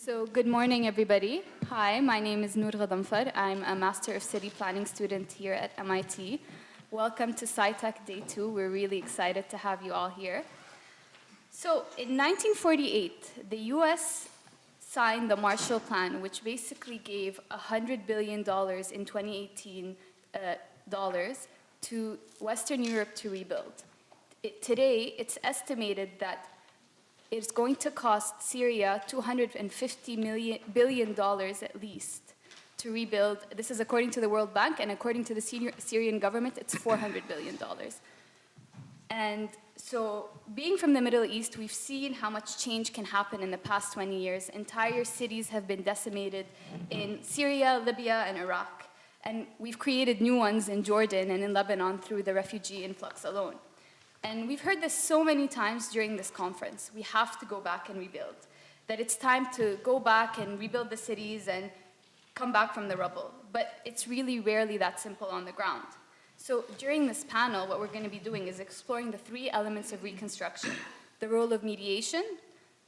So good morning, everybody. Hi, my name is Noor Ghadamfar. I'm a Master of City Planning student here at MIT. Welcome to SciTech Day 2. We're really excited to have you all here. So in 1948, the US signed the Marshall Plan, which basically gave $100 billion in 2018 dollars to Western Europe to rebuild. Today, it's estimated that it's going to cost Syria $250 billion at least to rebuild. This is according to the World Bank, and according to the Syrian government, it's $400 billion. And so, being from the Middle East, we've seen how much change can happen in the past 20 years. Entire cities have been decimated in Syria, Libya, and Iraq. And we've created new ones in Jordan and in Lebanon through the refugee influx alone. And we've heard this so many times during this conference. We have to go back and rebuild. That it's time to go back and rebuild the cities and come back from the rubble. But it's really rarely that simple on the ground. So during this panel, what we're going to be doing is exploring the three elements of reconstruction: the role of mediation,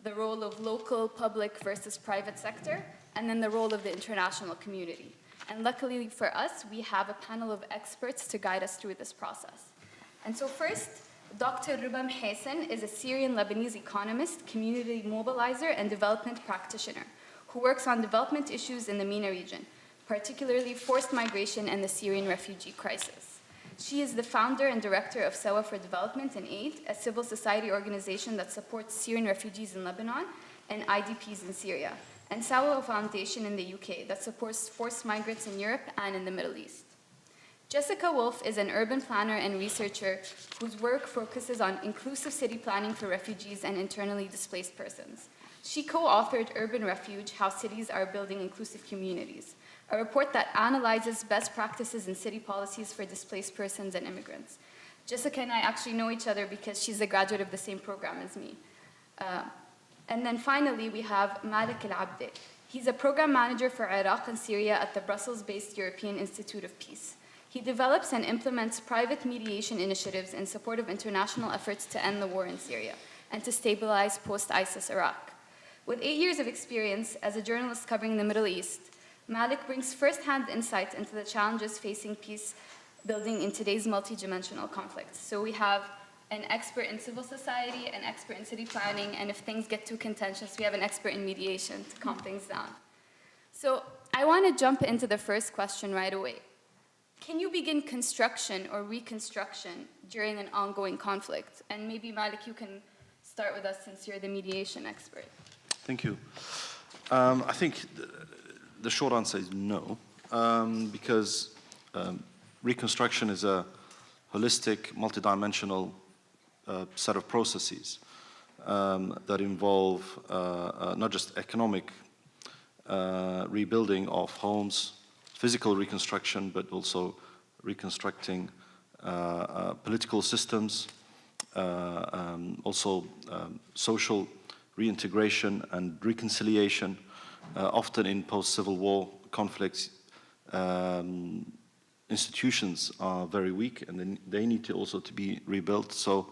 the role of local, public versus private sector, and then the role of the international community. And luckily for us, we have a panel of experts to guide us through this process. And so first, Dr. Rubam Hassan is a Syrian-Lebanese economist, community mobilizer, and development practitioner who works on development issues in the MENA region, particularly forced migration and the Syrian refugee crisis. She is the founder and director of Sawa for Development and Aid, a civil society organization that supports Syrian refugees in Lebanon and IDPs in Syria, and Sawa Foundation in the UK that supports forced migrants in Europe and in the Middle East. Jessica Wolf is an urban planner and researcher whose work focuses on inclusive city planning for refugees and internally displaced persons. She co-authored Urban Refuge: How Cities Are Building Inclusive Communities, a report that analyzes best practices in city policies for displaced persons and immigrants. Jessica and I actually know each other because she's a graduate of the same program as me. And then finally, we have Malik Al-Abdi. He's a program manager for Iraq and Syria at the Brussels-based European Institute of Peace. He develops and implements private mediation initiatives in support of international efforts to end the war in Syria and to stabilize post-ISIS Iraq. With 8 years of experience as a journalist covering the Middle East, Malik brings first-hand insight into the challenges facing peace building in today's multi-dimensional conflict. So we have an expert in civil society, an expert in city planning, and if things get too contentious, we have an expert in mediation to calm things down. So I want to jump into the first question right away. Can you begin construction or reconstruction during an ongoing conflict? And maybe, Malik, you can start with us since you're the mediation expert. Thank you. I think the short answer is no, because reconstruction is a holistic, multidimensional set of processes that involve not just economic rebuilding of homes, physical reconstruction, but also reconstructing political systems, also social reintegration and reconciliation. Often in post-Civil War conflicts, institutions are very weak and they need to also to be rebuilt. So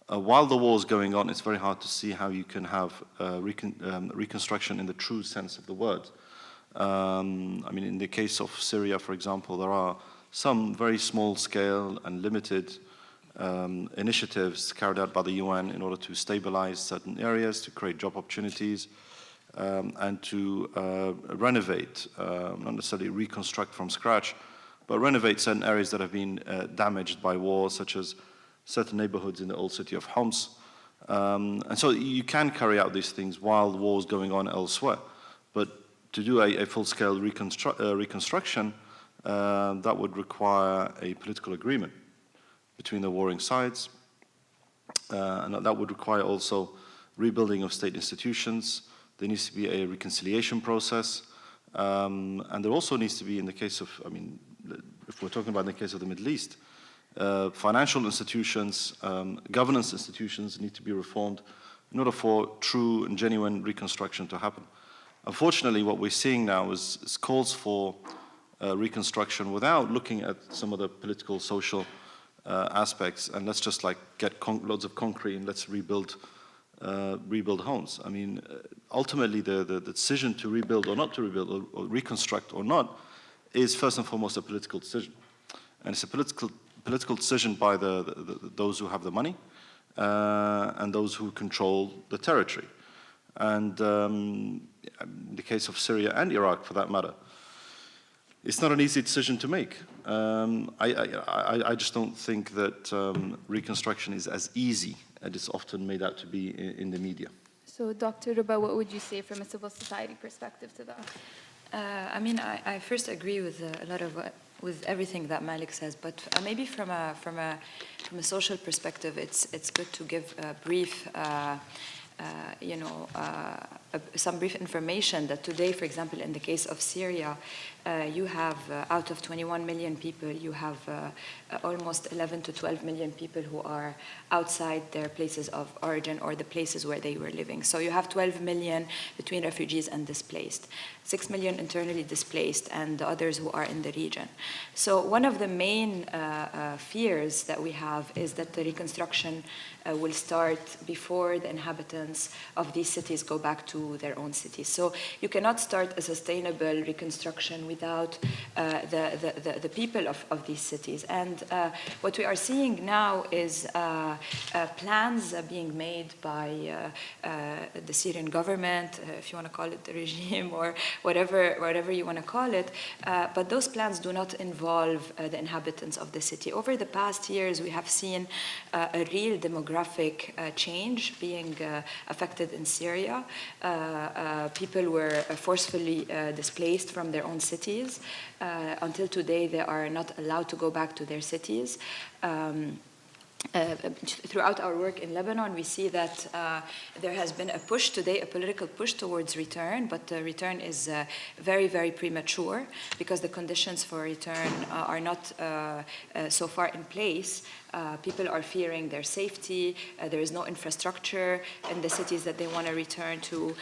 while the war is going on, it's very hard to see how you can have reconstruction in the true sense of the word. I mean, in the case of Syria, for example, there are some very small scale and limited initiatives carried out by the UN in order to stabilize certain areas, to create job opportunities, and to renovate, not necessarily reconstruct from scratch, but renovate certain areas that have been damaged by war, such as certain neighborhoods in the old city of Homs. And so you can carry out these things while the war is going on elsewhere. But to do a full-scale reconstruction, that would require a political agreement between the warring sides, and that would require also rebuilding of state institutions. There needs to be a reconciliation process, and there also needs to be, in the case of, I mean, if we're talking about in the case of the Middle East, financial institutions, governance institutions need to be reformed in order for true and genuine reconstruction to happen. Unfortunately, what we're seeing now is calls for reconstruction without looking at some of the political, social aspects, and let's just like get loads of concrete and let's rebuild rebuild homes. I mean, ultimately, the decision to rebuild or not to rebuild, or reconstruct or not, is first and foremost a political decision. And it's a political decision by those who have the money and those who control the territory. And in the case of Syria and Iraq, for that matter, it's not an easy decision to make. I just don't think that reconstruction is as easy as it's often made out to be in the media. So, Dr. Ruba, what would you say from a civil society perspective to that? I mean, I first agree with a lot of with everything that Malik says, but maybe from a social perspective, it's good to give a brief. Some brief information that today, for example, in the case of Syria, you have out of 21 million people, you have almost 11 to 12 million people who are outside their places of origin or the places where they were living. So you have 12 million between refugees and displaced, 6 million internally displaced, and the others who are in the region. So one of the main fears that we have is that the reconstruction will start before the inhabitants of these cities go back to their own cities. So you cannot start a sustainable reconstruction without the people of these cities. And what we are seeing now is plans being made by the Syrian government, if you want to call it the regime or whatever you want to call it, but those plans do not involve the inhabitants of the city. Over the past years, we have seen a real demographic change being affected in Syria. People were forcefully displaced from their own cities. Until today, they are not allowed to go back to their cities. Throughout our work in Lebanon, we see that there has been a push today, a political push towards return, but the return is very, very premature because the conditions for return are not so far in place. People are fearing their safety. There is no infrastructure in the cities that they want to return to,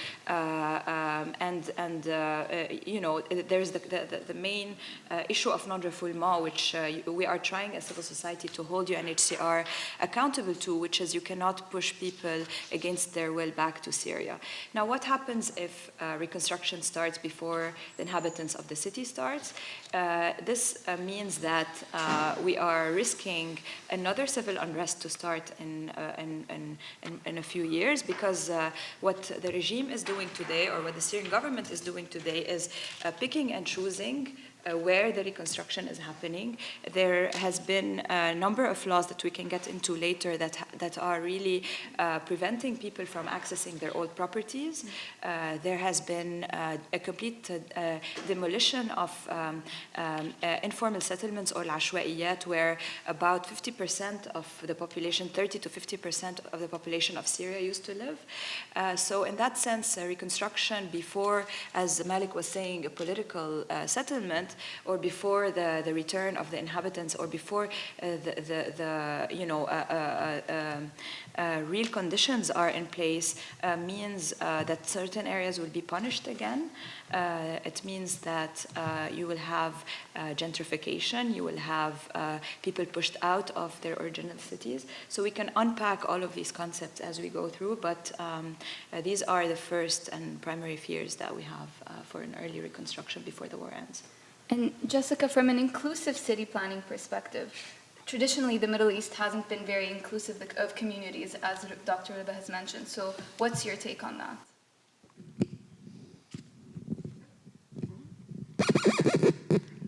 there's the main issue of non-refoulement, which we are trying as civil society to hold UNHCR accountable to, which is you cannot push people against their will back to Syria. Now, what happens if reconstruction starts before the inhabitants of the city starts? This means that we are risking another civil unrest to start in a few years, because what the regime is doing today, or what the Syrian government is doing today, is picking and choosing where the reconstruction is happening. There has been a number of laws that we can get into later that are really preventing people from accessing their old properties. There has been a complete demolition of informal settlements or al-ashwaiyat, where about 50% of the population, 30 to 50% of the population of Syria used to live. So in that sense, reconstruction before, as Malik was saying, a political settlement, or before the return of the inhabitants, or before real conditions are in place, means that certain areas will be punished again. It means that you will have gentrification, you will have people pushed out of their original cities. So we can unpack all of these concepts as we go through, but these are the first and primary fears that we have for an early reconstruction before the war ends. And Jessica, from an inclusive city planning perspective, traditionally the Middle East hasn't been very inclusive of communities, as Dr. Riba has mentioned. So what's your take on that?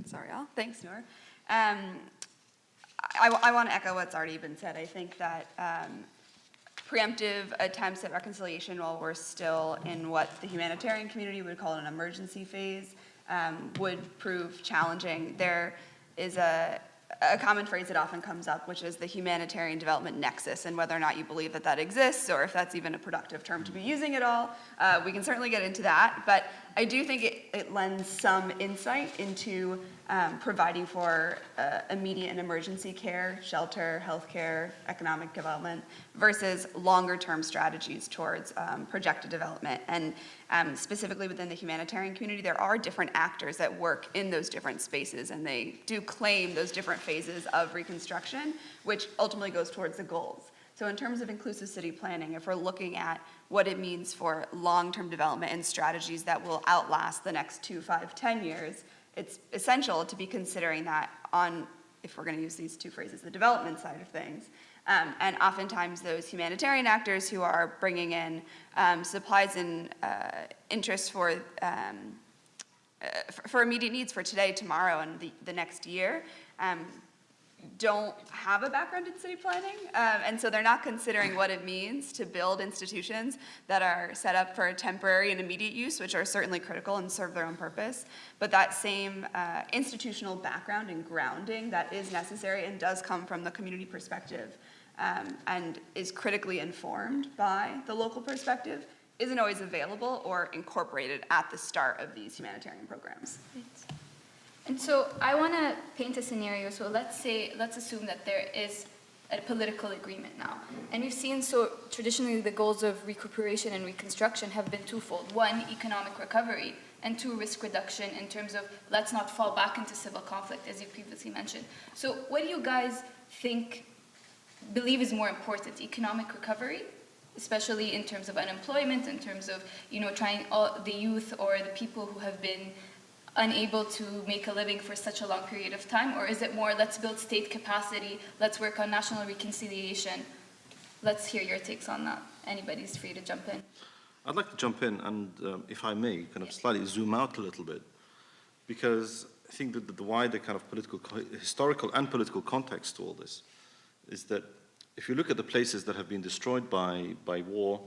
Sorry, all. Thanks, Noor. I want to echo what's already been said. I think that preemptive attempts at reconciliation while we're still in what the humanitarian community would call an emergency phase would prove challenging. There is a common phrase that often comes up, which is the humanitarian development nexus, and whether or not you believe that that exists, or if that's even a productive term to be using at all. We can certainly get into that, but I do think it lends some insight into providing for immediate and emergency care, shelter, healthcare, economic development, versus longer-term strategies towards projected development. And specifically within the humanitarian community, there are different actors that work in those different spaces, and they do claim those different phases of reconstruction, which ultimately goes towards the goals. So in terms of inclusive city planning, if we're looking at what it means for long-term development and strategies that will outlast the next 2, 5, 10 years, it's essential to be considering that on, if we're going to use these two phrases, the development side of things. And oftentimes those humanitarian actors who are bringing in supplies and interests for immediate needs for today, tomorrow, and the next year, don't have a background in city planning, and so they're not considering what it means to build institutions that are set up for temporary and immediate use, which are certainly critical and serve their own purpose, but that same institutional background and grounding that is necessary and does come from the community perspective and is critically informed by the local perspective isn't always available or incorporated at the start of these humanitarian programs. Right. And so I want to paint a scenario. So let's assume that there is a political agreement now. And we've seen, so traditionally the goals of recuperation and reconstruction have been twofold. One, economic recovery, and two, risk reduction in terms of let's not fall back into civil conflict, as you previously mentioned. So what do you guys believe is more important, economic recovery, especially in terms of unemployment, in terms of, trying all the youth or the people who have been unable to make a living for such a long period of time? Or is it more, let's build state capacity, let's work on national reconciliation? Let's hear your takes on that. Anybody's free to jump in. I'd like to jump in and, if I may, kind of slightly zoom out a little bit, because I think that the wider kind of historical and political context to all this is that if you look at the places that have been destroyed by war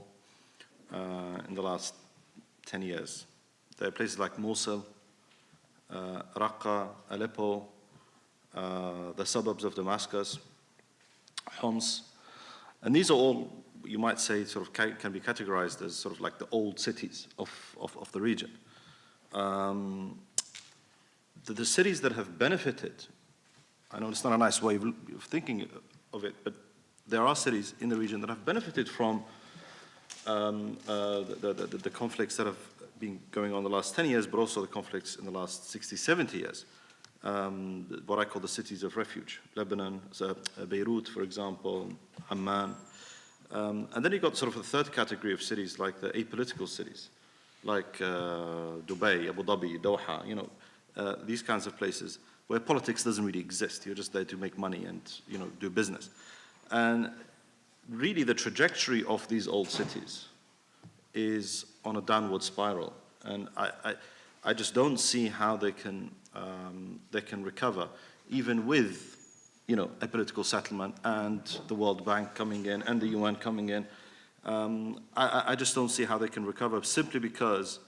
in the last 10 years, there are places like Mosul, Raqqa, Aleppo, the suburbs of Damascus, Homs, and these are all, you might say, sort of can be categorized as sort of like the old cities of the region. The cities that have benefited, I know it's not a nice way of thinking of it, but there are cities in the region that have benefited from the conflicts that have been going on the last 10 years, but also the conflicts in the last 60, 70 years. What I call the cities of refuge, Lebanon, Beirut, for example, Amman. And then you've got sort of a third category of cities, like the apolitical cities, like Dubai, Abu Dhabi, Doha, these kinds of places where politics doesn't really exist. You're just there to make money and, do business. And really the trajectory of these old cities is on a downward spiral, and I just don't see how they can recover, even with a political settlement and the World Bank coming in and the UN coming in. I just don't see how they can recover, simply because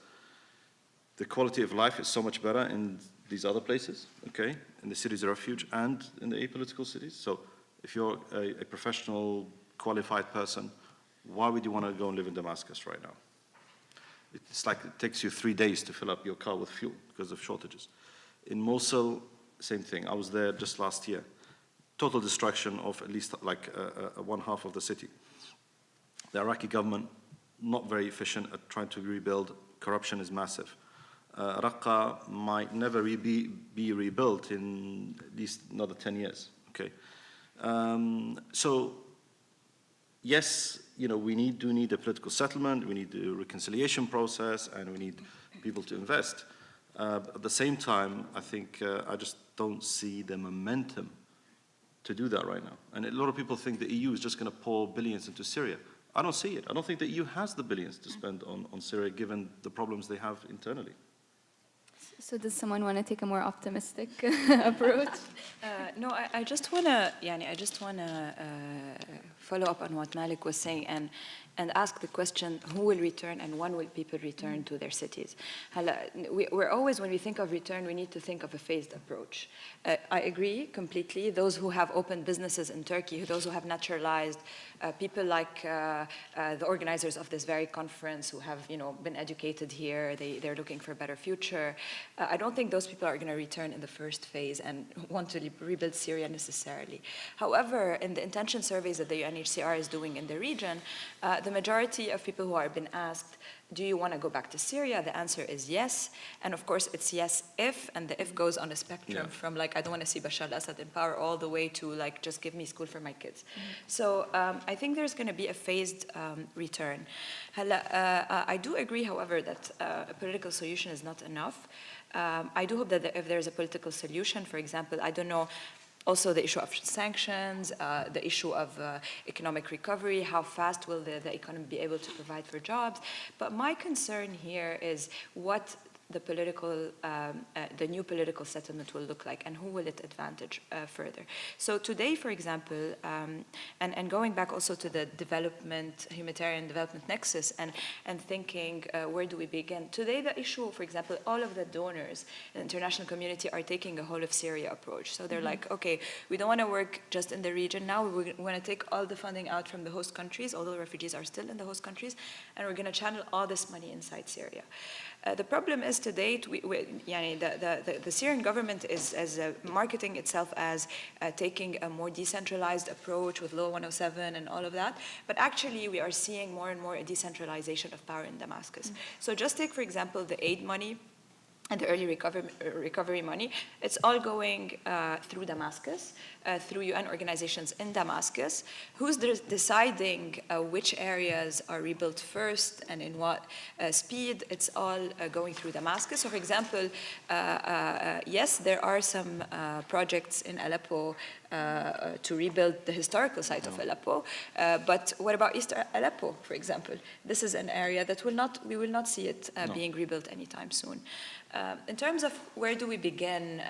the quality of life is so much better in these other places, okay, in the cities of refuge and in the apolitical cities. So if you're a professional, qualified person, why would you want to go and live in Damascus right now? It's like it takes you 3 days to fill up your car with fuel because of shortages. In Mosul, same thing. I was there just last year. Total destruction of at least like one half of the city. The Iraqi government, not very efficient at trying to rebuild. Corruption is massive. Raqqa might never be rebuilt in at least another 10 years. Okay. So, yes, we do need a political settlement, we need the reconciliation process, and we need people to invest. At the same time, I think I just don't see the momentum to do that right now. And a lot of people think the EU is just going to pour billions into Syria. I don't see it. I don't think the EU has the billions to spend on Syria, given the problems they have internally. So does someone want to take a more optimistic approach? No, I just want to follow up on what Malik was saying and ask the question, who will return and when will people return to their cities? We're always, when we think of return, we need to think of a phased approach. I agree completely. Those who have opened businesses in Turkey, those who have naturalized, people like the organizers of this very conference who have been educated here, they're looking for a better future. I don't think those people are going to return in the first phase and want to rebuild Syria necessarily. However, in the intention surveys that the UNHCR is doing in the region, the majority of people who are being asked do you want to go back to Syria? The answer is yes. And of course, it's yes if, and the if goes on a spectrum from like, I don't want to see Bashar al-Assad in power all the way to like, just give me school for my kids. So I think there's going to be a phased return. I do agree, however, that a political solution is not enough. I do hope that if there's a political solution, for example, I don't know, also the issue of sanctions, the issue of economic recovery, how fast will the economy be able to provide for jobs. But my concern here is what the new political settlement will look like and who will it advantage further. So today, for example, and going back also to the humanitarian development nexus and thinking where do we begin? Today the issue, for example, all of the donors in the international community are taking a whole of Syria approach. So they're like, okay, we don't want to work just in the region now, we want to take all the funding out from the host countries, although the refugees are still in the host countries, and we're going to channel all this money inside Syria. The problem is to date, the Syrian government is marketing itself as taking a more decentralized approach with Law 107 and all of that, but actually we are seeing more and more a decentralization of power in Damascus. So just take, for example, the aid money and the early recovery money. It's all going through Damascus, through UN organizations in Damascus. Who's deciding which areas are rebuilt first and in what speed? It's all going through Damascus. So for example, yes, there are some projects in Aleppo to rebuild the historical site of Aleppo, but what about East Aleppo, for example? This is an area that we will not see it being rebuilt anytime soon. In terms of where do we begin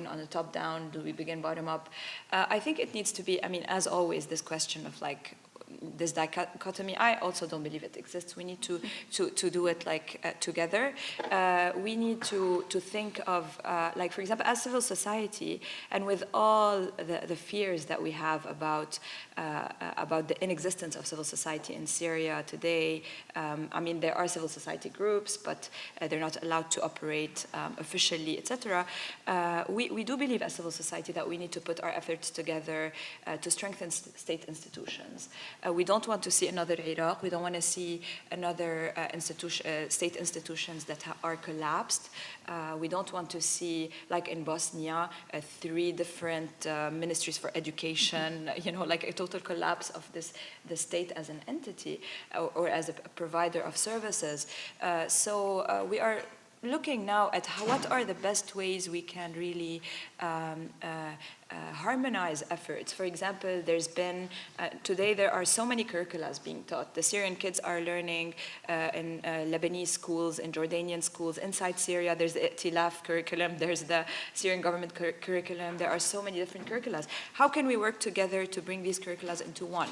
on the top down, do we begin bottom up? I think it needs to be, I mean, as always, this question of like, this dichotomy, I also don't believe it exists. We need to do it like together. We need to think of, like, for example, as civil society, and with all the fears that we have about the inexistence of civil society in Syria today. I mean, there are civil society groups, but they're not allowed to operate officially, etc. We do believe as civil society that we need to put our efforts together to strengthen state institutions. We don't want to see another Iraq. We don't want to see another state institutions that are collapsed. We don't want to see, like in Bosnia, 3 different ministries for education, like a total collapse of the state as an entity or as a provider of services. So we are looking now at what are the best ways we can really harmonize efforts. For example, there's been, today there are so many curricula being taught. The Syrian kids are learning in Lebanese schools, in Jordanian schools. Inside Syria, there's the I'tilaf curriculum, there's the Syrian government curriculum. There are so many different curricula. How can we work together to bring these curricula into one?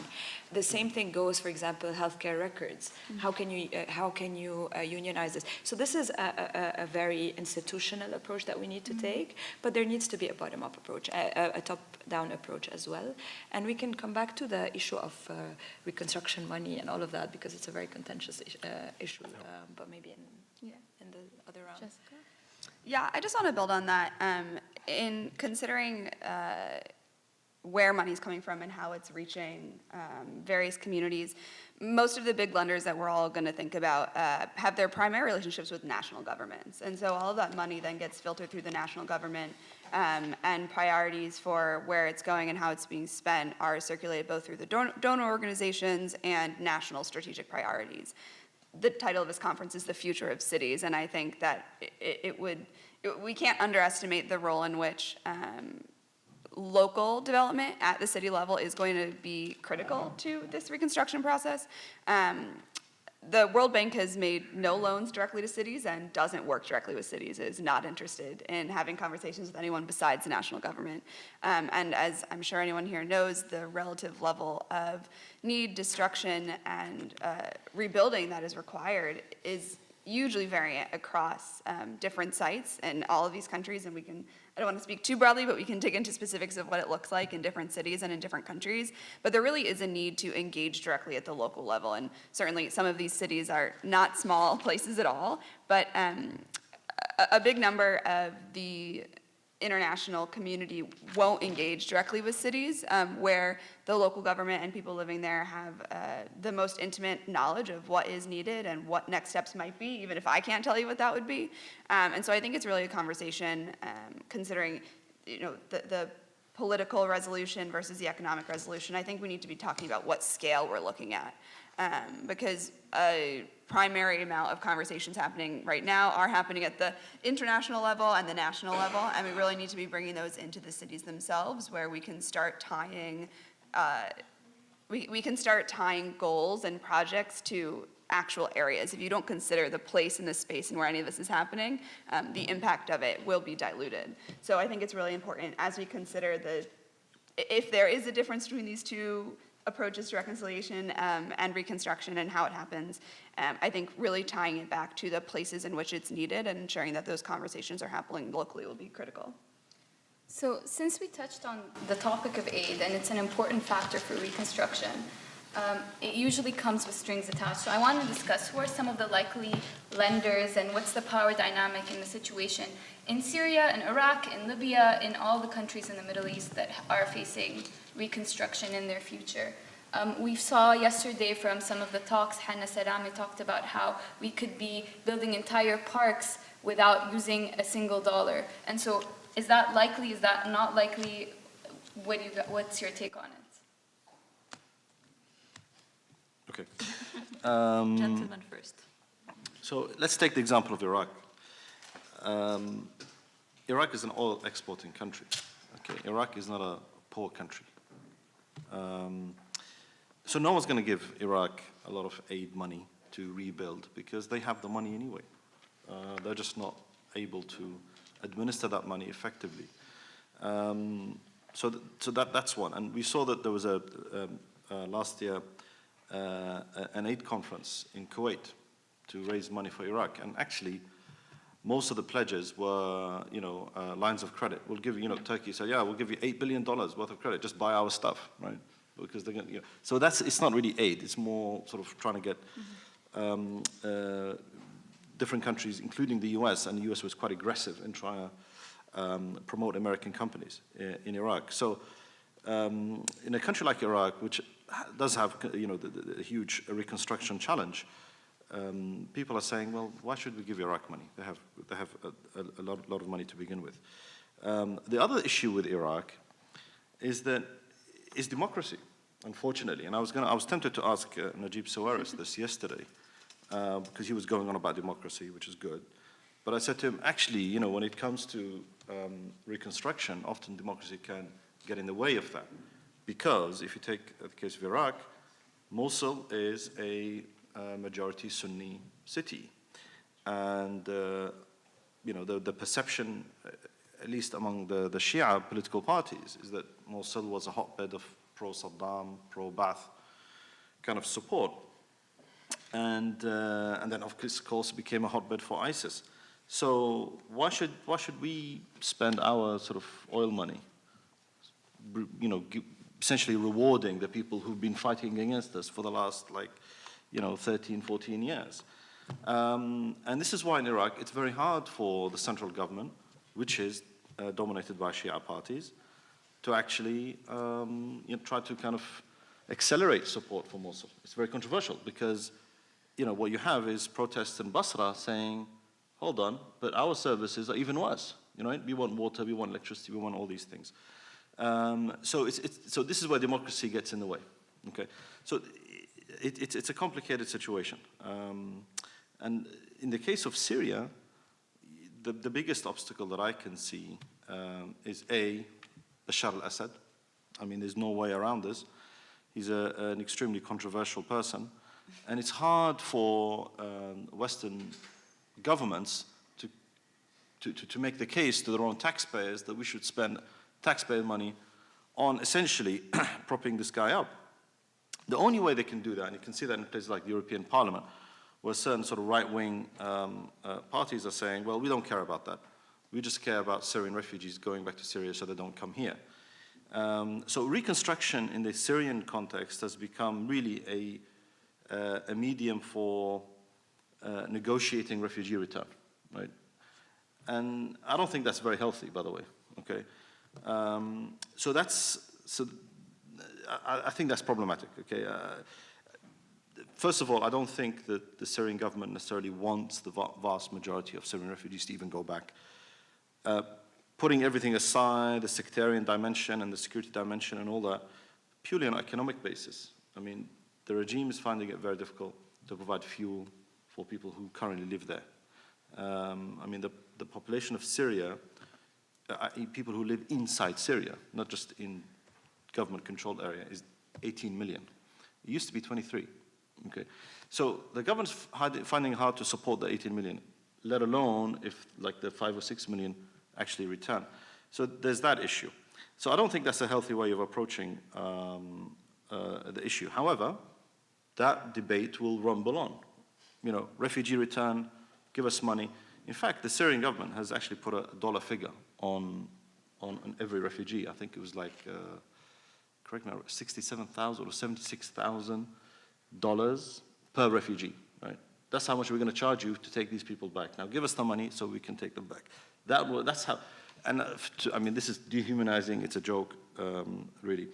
The same thing goes, for example, healthcare records. How can you unionize this? So this is a very institutional approach that we need to take, but there needs to be a bottom-up approach, a top-down approach as well. And we can come back to the issue of reconstruction money and all of that, because it's a very contentious issue, but maybe in the other round. Jessica? Yeah, I just want to build on that. In considering where money's coming from and how it's reaching various communities, most of the big lenders that we're all going to think about have their primary relationships with national governments. And so all of that money then gets filtered through the national government, and priorities for where it's going and how it's being spent are circulated both through the donor organizations and national strategic priorities. The title of this conference is The Future of Cities, and I think that we can't underestimate the role in which local development at the city level is going to be critical to this reconstruction process. The World Bank has made no loans directly to cities and doesn't work directly with cities, is not interested in having conversations with anyone besides the national government. And as I'm sure anyone here knows, the relative level of need, destruction, and rebuilding that is required is hugely variant across different sites in all of these countries, and I don't want to speak too broadly, but we can dig into specifics of what it looks like in different cities and in different countries. But there really is a need to engage directly at the local level, and certainly some of these cities are not small places at all, but a big number of the international community won't engage directly with cities, where the local government and people living there have the most intimate knowledge of what is needed and what next steps might be, even if I can't tell you what that would be. And so I think it's really a conversation considering, the political resolution versus the economic resolution. I think we need to be talking about what scale we're looking at, because a primary amount of conversations happening right now are happening at the international level and the national level, and we really need to be bringing those into the cities themselves, where we can start tying we can start tying goals and projects to actual areas. If you don't consider the place and the space and where any of this is happening, the impact of it will be diluted. So I think it's really important as we consider if there is a difference between these two approaches to reconciliation and reconstruction and how it happens, I think really tying it back to the places in which it's needed and ensuring that those conversations are happening locally will be critical. So since we touched on the topic of aid, and it's an important factor for reconstruction, it usually comes with strings attached. So I want to discuss who are some of the likely lenders and what's the power dynamic in the situation in Syria, in Iraq, in Libya, in all the countries in the Middle East that are facing reconstruction in their future. We saw yesterday from some of the talks, Hannah Sarami talked about how we could be building entire parks without using a single dollar. And so is that likely? Is that not likely? What's your take on it? Okay. Gentlemen first. So let's take the example of Iraq. Iraq is an oil exporting country. Okay, Iraq is not a poor country. So no one's going to give Iraq a lot of aid money to rebuild because they have the money anyway. They're just not able to administer that money effectively. So that's one. And we saw that there was last year an aid conference in Kuwait to raise money for Iraq. And actually, most of the pledges were, lines of credit. We'll give you, Turkey said, yeah, we'll give you $8 billion worth of credit, just buy our stuff, right? Because they're going to, so it's not really aid. It's more sort of trying to get different countries, including the US, and the US was quite aggressive in trying to promote American companies in Iraq. So in a country like Iraq, which does have, the huge reconstruction challenge, people are saying, well, why should we give Iraq money? They have a lot of money to begin with. The other issue with Iraq is democracy, unfortunately. And I was tempted to ask Najib Sawiris this yesterday, because he was going on about democracy, which is good. But I said to him, actually, when it comes to reconstruction, often democracy can get in the way of that. Because if you take the case of Iraq, Mosul is a majority Sunni city. And, the perception, at least among the Shia political parties, is that Mosul was a hotbed of pro-Saddam, pro-Ba'ath kind of support. And then, of course, it became a hotbed for ISIS. So why should we spend our sort of oil money, essentially rewarding the people who've been fighting against us for the last, 13, 14 years? And this is why in Iraq it's very hard for the central government, which is dominated by Shia parties, to actually try to kind of accelerate support for Mosul. It's very controversial because what you have is protests in Basra saying, hold on, but our services are even worse. We want water, we want electricity, we want all these things. So this is where democracy gets in the way. Okay, so it's a complicated situation. And in the case of Syria, the biggest obstacle that I can see is Bashar al-Assad. I mean, there's no way around this. He's an extremely controversial person. And it's hard for Western governments to make the case to their own taxpayers that we should spend taxpayer money on essentially propping this guy up. The only way they can do that, and you can see that in places like the European Parliament, where certain sort of right-wing parties are saying, well, we don't care about that. We just care about Syrian refugees going back to Syria so they don't come here. So reconstruction in the Syrian context has become really a medium for negotiating refugee return, right? And I don't think that's very healthy, by the way. okay? I think that's problematic, okay? First of all, I don't think that the Syrian government necessarily wants the vast majority of Syrian refugees to even go back. Putting everything aside, the sectarian dimension and the security dimension and all that, purely on an economic basis. I mean, the regime is finding it very difficult to provide fuel for people who currently live there. I mean, the population of Syria, people who live inside Syria, not just in government-controlled area, is 18 million. It used to be 23, okay? So the government's finding it hard to support the 18 million, let alone if like the 5 or 6 million actually return. So there's that issue. So I don't think that's a healthy way of approaching the issue. However, that debate will rumble on. You know, refugee return, give us money. In fact, the Syrian government has actually put a dollar figure on every refugee. I think it was like, correct me, $67,000 or $76,000 per refugee, right? That's how much we're going to charge you to take these people back. Now, give us the money so we can take them back. That's how, and I mean, this is dehumanizing. It's a joke, really.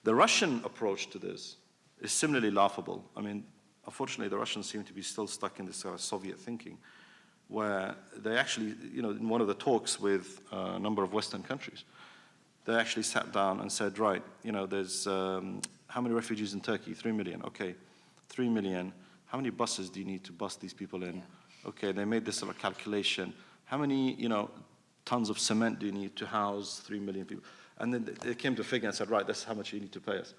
The Russian approach to this is similarly laughable. I mean, unfortunately, the Russians seem to be still stuck in this Soviet thinking, where they actually, you know, in one of the talks with a number of Western countries, they actually sat down and said, right, you know, there's, how many refugees in Turkey? 3 million, okay, 3 million. How many buses do you need to bus these people in? Yeah. Okay, they made this sort of calculation. How many, you know, tons of cement do you need to house 3 million people? And then they came to a figure and said, right, that's how much you need to pay us.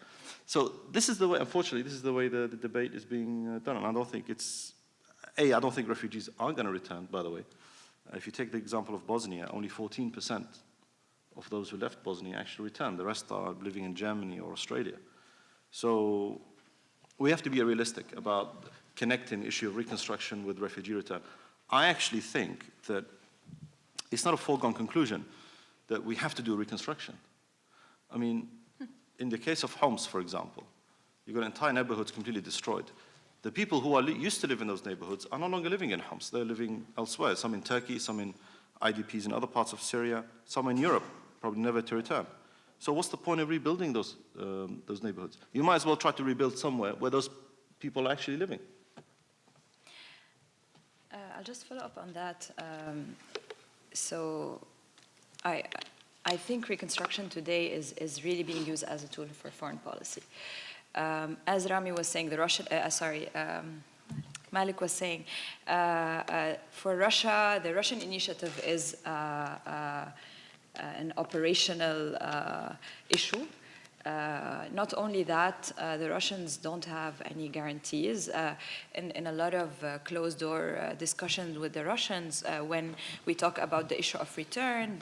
So this is the way, unfortunately, this is the way the debate is being done. And I don't think it's, I don't think refugees are going to return, by the way. If you take the example of Bosnia, only 14% of those who left Bosnia actually returned. The rest are living in Germany or Australia. So we have to be realistic about connecting the issue of reconstruction with refugee return. I actually think that it's not a foregone conclusion that we have to do reconstruction. I mean, in the case of Homs, for example, you've got entire neighborhoods completely destroyed. The people who used to live in those neighborhoods are no longer living in Homs. They're living elsewhere, some in Turkey, some in IDPs in other parts of Syria, some in Europe, probably never to return. So what's the point of rebuilding those neighborhoods? You might as well try to rebuild somewhere where those people are actually living. I'll just follow up on that. So I think reconstruction today is really being used as a tool for foreign policy. As Rami was saying, Malik was saying, for Russia, the Russian initiative is an operational issue. Not only that, the Russians don't have any guarantees. In a lot of closed-door discussions with the Russians, when we talk about the issue of return,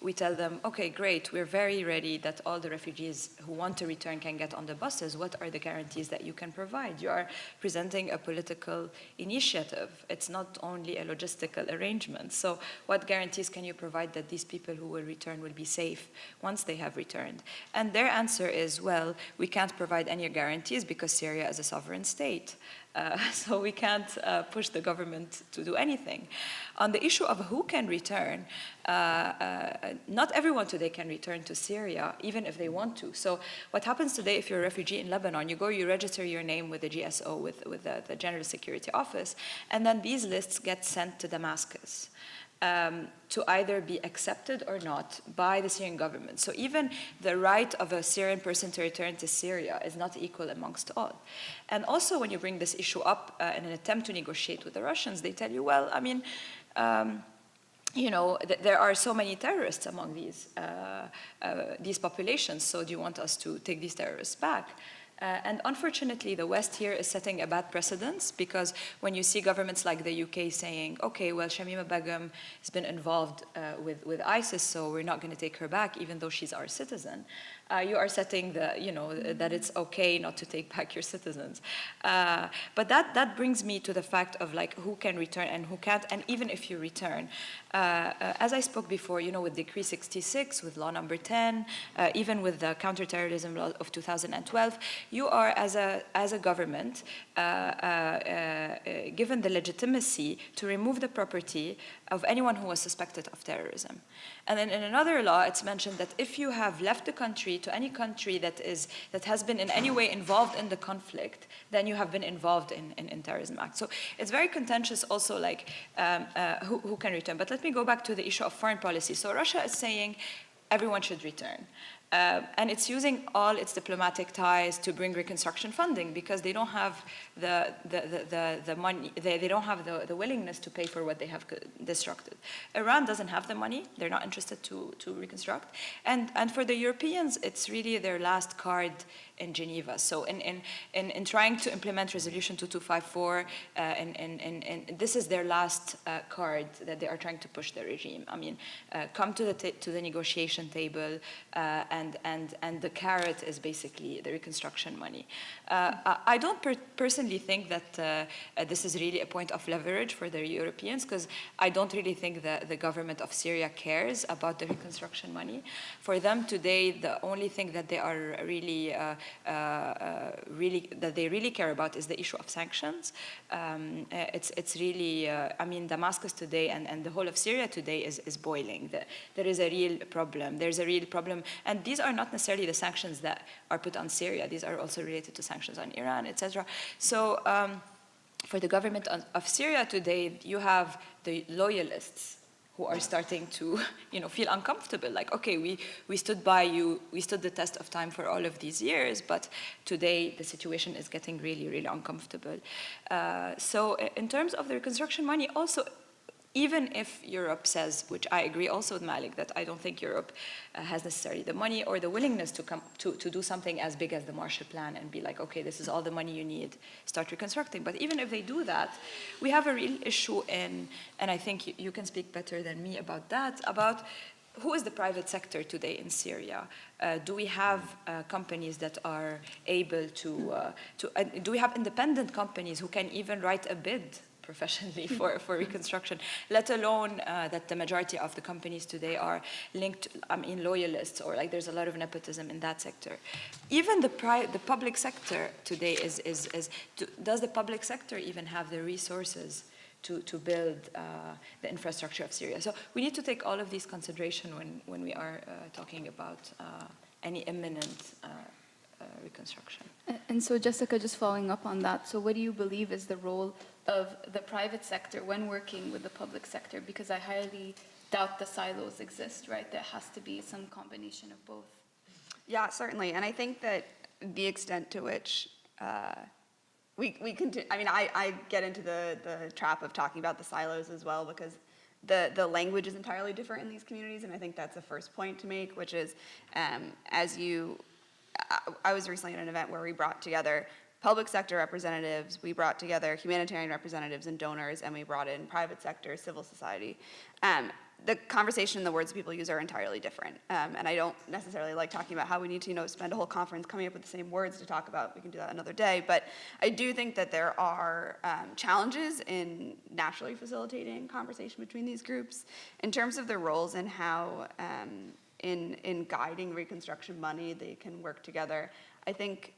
we tell them, okay, great, we're very ready that all the refugees who want to return can get on the buses. What are the guarantees that you can provide? You are presenting a political initiative. It's not only a logistical arrangement. So what guarantees can you provide that these people who will return will be safe once they have returned? And their answer is, well, we can't provide any guarantees because Syria is a sovereign state. So we can't push the government to do anything. On the issue of who can return, not everyone today can return to Syria, even if they want to. So what happens today if you're a refugee in Lebanon, you register your name with the GSO, with the General Security Office, and then these lists get sent to Damascus. To either be accepted or not by the Syrian government. So even the right of a Syrian person to return to Syria is not equal amongst all. And also when you bring this issue up in an attempt to negotiate with the Russians, they tell you, well, I mean, you know, there are so many terrorists among these populations, so do you want us to take these terrorists back? And unfortunately, the West here is setting a bad precedence because when you see governments like the UK saying, okay, well, Shamima Begum has been involved with ISIS, so we're not going to take her back, even though she's our citizen. you are setting that it's okay not to take back your citizens. But that brings me to the fact of like who can return and who can't, and even if you return. As I spoke before, with Decree 66, with Law Number 10, even with the Counterterrorism Law of 2012, you are, as a government, given the legitimacy to remove the property of anyone who was suspected of terrorism. And then in another law, it's mentioned that if you have left the country to any country that has been in any way involved in the conflict, then you have been involved in terrorism acts. So it's very contentious also, like who can return. But let me go back to the issue of foreign policy. So Russia is saying everyone should return. And it's using all its diplomatic ties to bring reconstruction funding because they don't have the money, they don't have the willingness to pay for what they have destructed. Iran doesn't have the money, they're not interested to reconstruct. And for the Europeans, it's really their last card in Geneva. So in trying to implement Resolution 2254, and this is their last card that they are trying to push the regime. I mean, come to the negotiation table, and the carrot is basically the reconstruction money. I don't personally think that this is really a point of leverage for the Europeans, because I don't really think that the government of Syria cares about the reconstruction money. For them today, the only thing that they are really care about is the issue of sanctions. It's really, I mean, Damascus today and the whole of Syria today is boiling. There is a real problem. There's a real problem, and these are not necessarily the sanctions that are put on Syria. These are also related to sanctions on Iran, etc. So for the government of Syria today, you have the loyalists who are starting to, feel uncomfortable. Like, okay, we stood by you, we stood the test of time for all of these years, but today the situation is getting really, really uncomfortable. So in terms of the reconstruction money, also, even if Europe says, which I agree also with Malik, that I don't think Europe has necessarily the money or the willingness to do something as big as the Marshall Plan and be like, okay, this is all the money you need, start reconstructing. But even if they do that, we have a real issue and I think you can speak better than me about that, about who is the private sector today in Syria? Do we have companies that are able to do we have independent companies who can even write a bid professionally for reconstruction, let alone that the majority of the companies today are linked, loyalists, or like there's a lot of nepotism in that sector. Even the public sector today does the public sector even have the resources to build the infrastructure of Syria? So we need to take all of these consideration when we are talking about any imminent reconstruction. And so Jessica, just following up on that, so what do you believe is the role of the private sector when working with the public sector? Because I highly doubt the silos exist, right? There has to be some combination of both. Yeah, certainly. And I think that the extent to which we continue, I get into the trap of talking about the silos as well, because the language is entirely different in these communities, and I think that's the first point to make, which is I was recently at an event where we brought together public sector representatives, we brought together humanitarian representatives and donors, and we brought in private sector, civil society. The conversation and the words people use are entirely different. And I don't necessarily like talking about how we need to, spend a whole conference coming up with the same words to talk about. We can do that another day. But I do think that there are challenges in naturally facilitating conversation between these groups. In terms of their roles and how in guiding reconstruction money they can work together, I think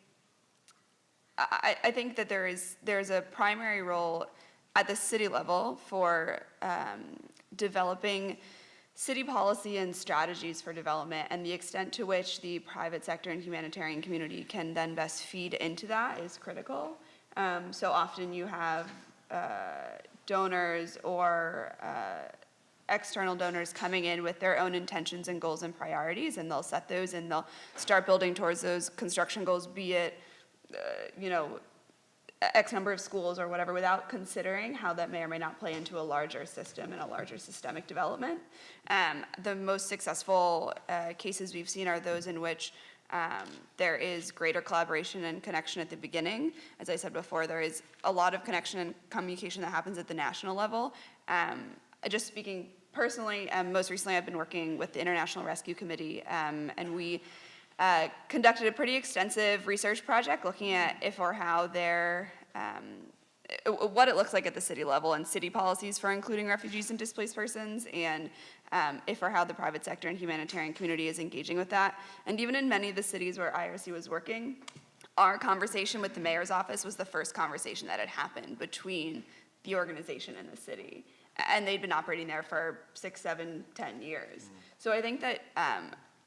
that there's a primary role at the city level for developing city policy and strategies for development, and the extent to which the private sector and humanitarian community can then best feed into that is critical. So often you have donors or external donors coming in with their own intentions and goals and priorities, and they'll set those and they'll start building towards those construction goals, be it X number of schools or whatever, without considering how that may or may not play into a larger system and a larger systemic development. The most successful cases we've seen are those in which there is greater collaboration and connection at the beginning. As I said before, there is a lot of connection and communication that happens at the national level. Just speaking personally, most recently I've been working with the International Rescue Committee, and we conducted a pretty extensive research project looking at if or how what it looks like at the city level and city policies for including refugees and displaced persons, and if or how the private sector and humanitarian community is engaging with that. And even in many of the cities where IRC was working, our conversation with the mayor's office was the first conversation that had happened between the organization and the city. And they'd been operating there for 6, 7, 10 years. So I think that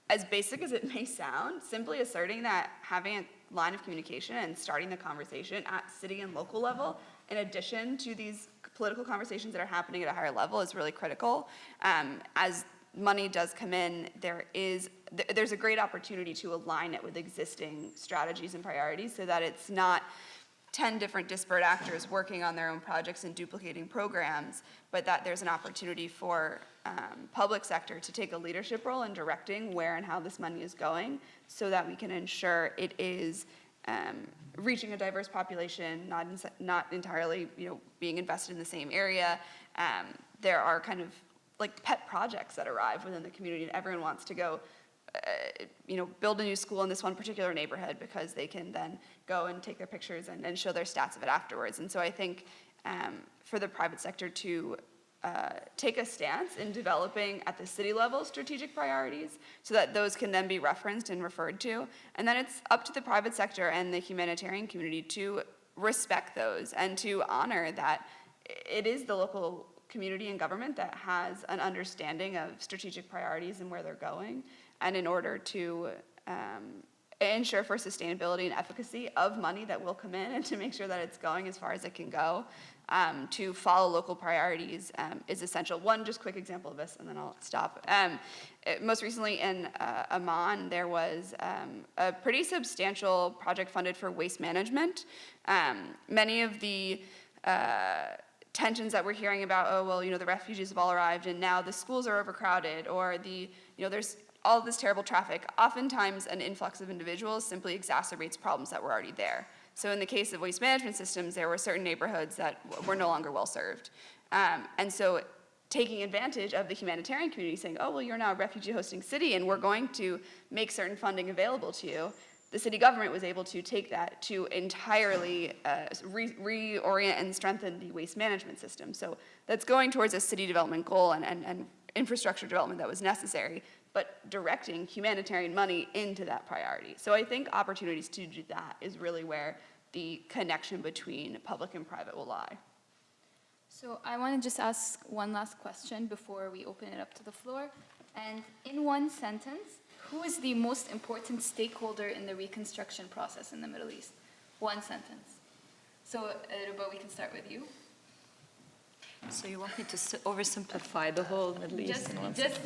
as basic as it may sound, simply asserting that having a line of communication and starting the conversation at city and local level, in addition to these political conversations that are happening at a higher level, is really critical. As money does come in, there's a great opportunity to align it with existing strategies and priorities so that it's not 10 different disparate actors working on their own projects and duplicating programs, but that there's an opportunity for public sector to take a leadership role in directing where and how this money is going so that we can ensure it is reaching a diverse population, not entirely being invested in the same area. There are kind of like pet projects that arrive within the community, and everyone wants to go build a new school in this one particular neighborhood because they can then go and take their pictures and show their stats of it afterwards. And so I think for the private sector to take a stance in developing at the city level strategic priorities so that those can then be referenced and referred to. And then it's up to the private sector and the humanitarian community to respect those and to honor that it is the local community and government that has an understanding of strategic priorities and where they're going. And in order to ensure for sustainability and efficacy of money that will come in and to make sure that it's going as far as it can go, to follow local priorities is essential. One just quick example of this, and then I'll stop. Most recently in Amman, there was a pretty substantial project funded for waste management. Many of the tensions that we're hearing about, the refugees have all arrived and now the schools are overcrowded, or there's all of this terrible traffic. Oftentimes an influx of individuals simply exacerbates problems that were already there. So in the case of waste management systems, there were certain neighborhoods that were no longer well served. And so taking advantage of the humanitarian community saying, you're now a refugee hosting city and we're going to make certain funding available to you, the city government was able to take that to entirely reorient and strengthen the waste management system. So that's going towards a city development goal and infrastructure development that was necessary, but directing humanitarian money into that priority. So I think opportunities to do that is really where the connection between public and private will lie. So I want to just ask one last question before we open it up to the floor. And in one sentence, who is the most important stakeholder in the reconstruction process in the Middle East? One sentence. So, Ruba, we can start with you. So you want me to oversimplify the whole Middle East? Just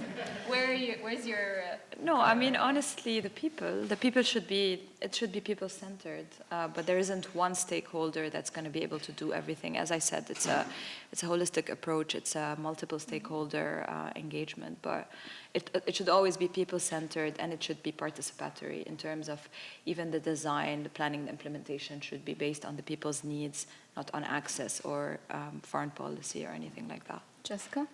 where's your... No, I mean, honestly, the people should be people-centered, but there isn't one stakeholder that's going to be able to do everything. As I said, it's a holistic approach, it's a multiple stakeholder engagement, but it should always be people-centered and it should be participatory in terms of even the design, the planning, the implementation should be based on the people's needs, not on access or foreign policy or anything like that. Jessica?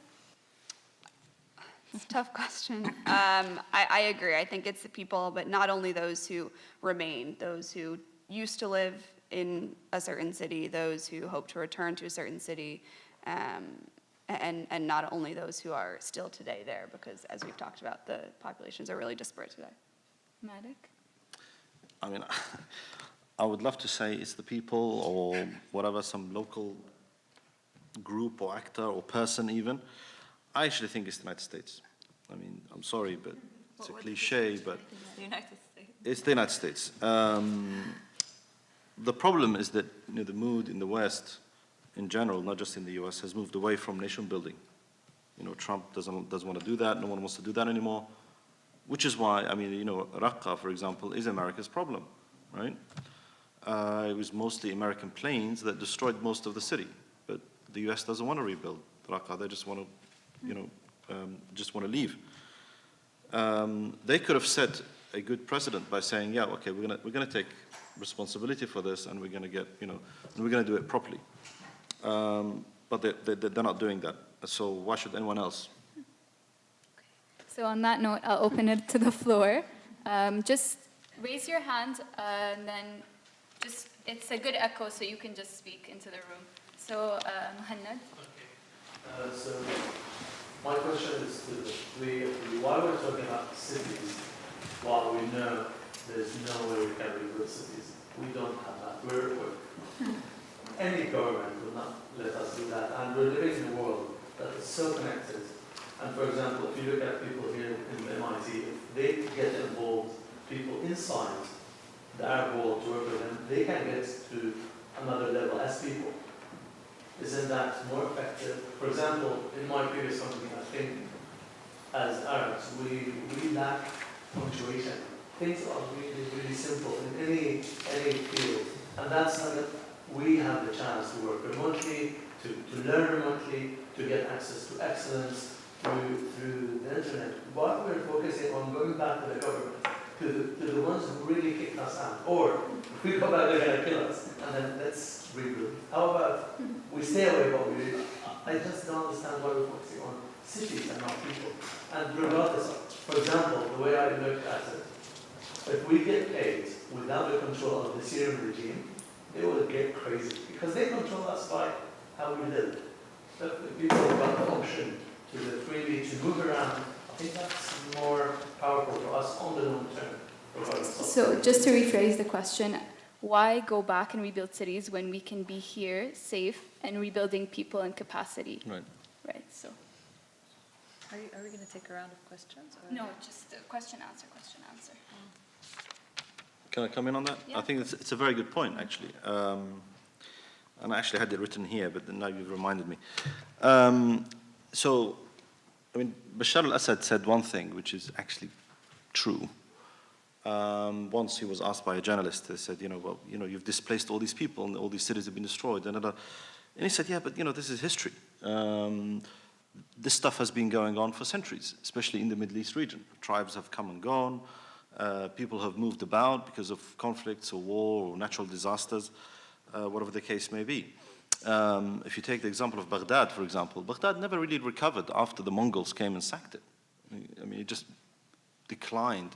It's a tough question. I agree. I think it's the people, but not only those who remain, those who used to live in a certain city, those who hope to return to a certain city, and not only those who are still today there, because as we've talked about, the populations are really disparate today. Madik? I mean, I would love to say it's the people or whatever, some local group or actor or person even. I actually think it's the United States. I mean, I'm sorry, but it's a cliche, but The United States. it's the United States. The problem is that the mood in the West, in general, not just in the US, has moved away from nation building. Trump doesn't want to do that. No one wants to do that anymore, which is why, I mean, Raqqa, for example, is America's problem, right? It was mostly American planes that destroyed most of the city, but the US doesn't want to rebuild Raqqa. They just want to leave. They could have set a good precedent by saying, yeah, okay, we're gonna take responsibility for this, and we're gonna get, and we're gonna do it properly. But they're not doing that. So why should anyone else? So on that note, I'll open it to the floor. Just raise your hand, and then it's a good echo, so you can just speak into the room. So, Muhannad. Okay. So my question is to the three of you. Why we're talking about cities while we know there's no way we can rebuild cities? We don't have that. Any government will not let us do that. And we're living in a world that is so connected. And for example, if you look at people here in MIT, if they get involved, people inside the Arab world to work with them, they can get to another level as people. Isn't that more effective? For example, in my previous company, I think as Arabs, we lack punctuation. Things are really, really simple in any field. And that's how we have the chance to work remotely, to learn remotely, to get access to excellence through the internet. But we're focusing on going back to the government, to the ones who really kicked us out. Or if we go back, they're going to kill us. And then let's rebuild. How about we stay away from we do? I just don't understand why we're focusing on cities and not people. And regardless of, for example, the way I look at it, if we get paid without the control of the Syrian regime, they will get crazy because they control us by how we live. But the people who got the option to live freely, to move around, I think that's more powerful for us on the long term. So just to rephrase the question, why go back and rebuild cities when we can be here, safe, and rebuilding people and capacity? Right. Right, so. Are we going to take a round of questions? Or? No, just question, answer, question, answer. Can I come in on that? Yeah. I think it's a very good point, actually. And I actually had it written here, but now you've reminded me. So, I mean, Bashar al-Assad said one thing, which is actually true. Once he was asked by a journalist, they said, well, you've displaced all these people and all these cities have been destroyed. And he said, yeah, but, this is history. This stuff has been going on for centuries, especially in the Middle East region. Tribes have come and gone. People have moved about because of conflicts or war or natural disasters, whatever the case may be. If you take the example of Baghdad, for example, Baghdad never really recovered after the Mongols came and sacked it. I mean, it just declined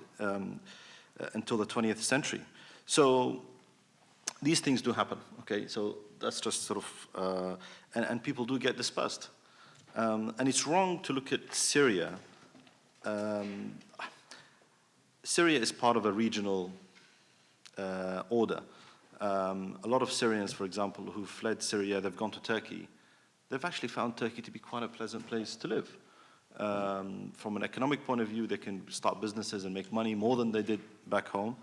until the 20th century. So these things do happen, okay? So that's just sort of, and people do get dispersed. And it's wrong to look at Syria. Syria is part of a regional order. A lot of Syrians, for example, who fled Syria, they've gone to Turkey. They've actually found Turkey to be quite a pleasant place to live. From an economic point of view, they can start businesses and make money more than they did back home.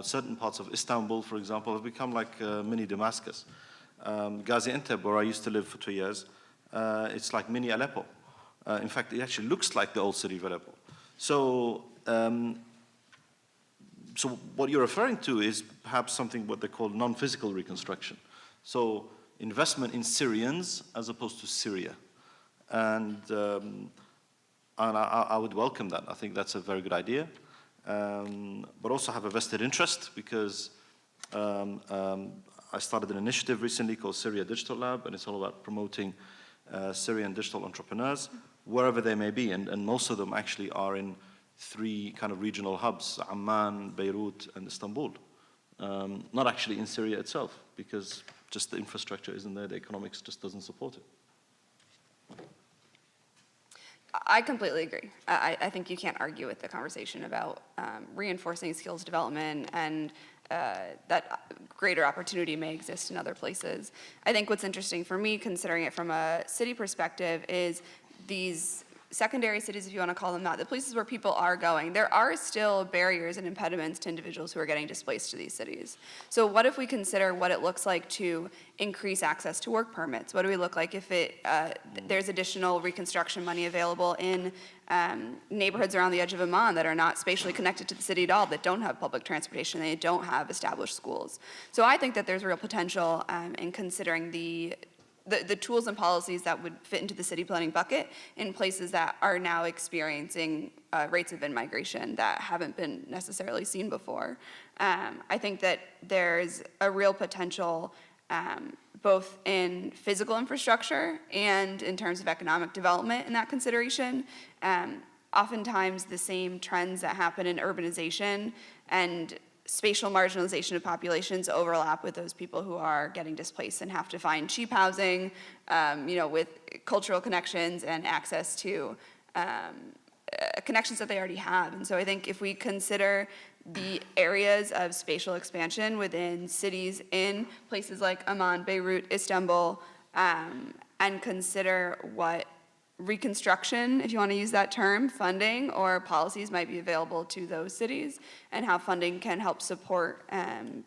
Certain parts of Istanbul, for example, have become like mini Damascus. Gaziantep, where I used to live for 2 years, it's like mini Aleppo. In fact, it actually looks like the old city of Aleppo. So, so what you're referring to is perhaps something what they call non-physical reconstruction. So investment in Syrians as opposed to Syria. And I would welcome that. I think that's a very good idea. But also have a vested interest because I started an initiative recently called Syria Digital Lab, and it's all about promoting Syrian digital entrepreneurs wherever they may be. And most of them actually are in 3 kind of regional hubs, Amman, Beirut, and Istanbul. Not actually in Syria itself, because just the infrastructure isn't there, the economics just doesn't support it. I completely agree. I think you can't argue with the conversation about reinforcing skills development and that greater opportunity may exist in other places. I think what's interesting for me, considering it from a city perspective, is these secondary cities, if you want to call them that, the places where people are going, there are still barriers and impediments to individuals who are getting displaced to these cities. So what if we consider what it looks like to increase access to work permits? What do we look like if there's additional reconstruction money available in neighborhoods around the edge of Amman that are not spatially connected to the city at all, that don't have public transportation, they don't have established schools? So I think that there's real potential in considering the tools and policies that would fit into the city planning bucket in places that are now experiencing rates of in-migration that haven't been necessarily seen before. I think that there's a real potential both in physical infrastructure and in terms of economic development in that consideration. oftentimes the same trends that happen in urbanization and spatial marginalization of populations overlap with those people who are getting displaced and have to find cheap housing, with cultural connections and access to connections that they already have. And so I think if we consider the areas of spatial expansion within cities in places like Amman, Beirut, Istanbul, and consider what reconstruction, if you want to use that term, funding or policies might be available to those cities, and how funding can help support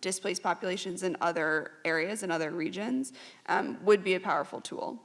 displaced populations in other areas and other regions, would be a powerful tool.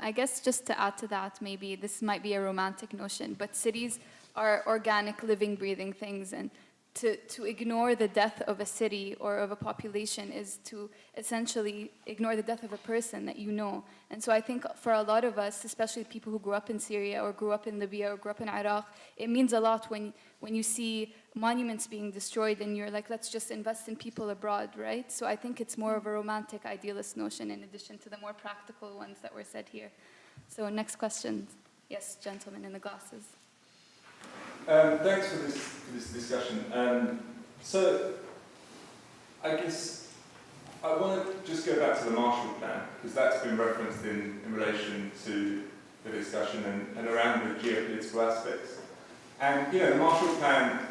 I guess just to add to that, maybe this might be a romantic notion, but cities are organic, living, breathing things, and to ignore the death of a city or of a population is to essentially ignore the death of a person that you know. And so I think for a lot of us, especially people who grew up in Syria or grew up in Libya or grew up in Iraq, it means a lot when you see monuments being destroyed and you're like, let's just invest in people abroad, right? So I think it's more of a romantic, idealist notion in addition to the more practical ones that were said here. So next question. Yes, gentleman in the glasses. Thanks for this discussion. So I guess I want to just go back to the Marshall Plan, because that's been referenced in relation to the discussion and around the geopolitical aspects. And the Marshall Plan,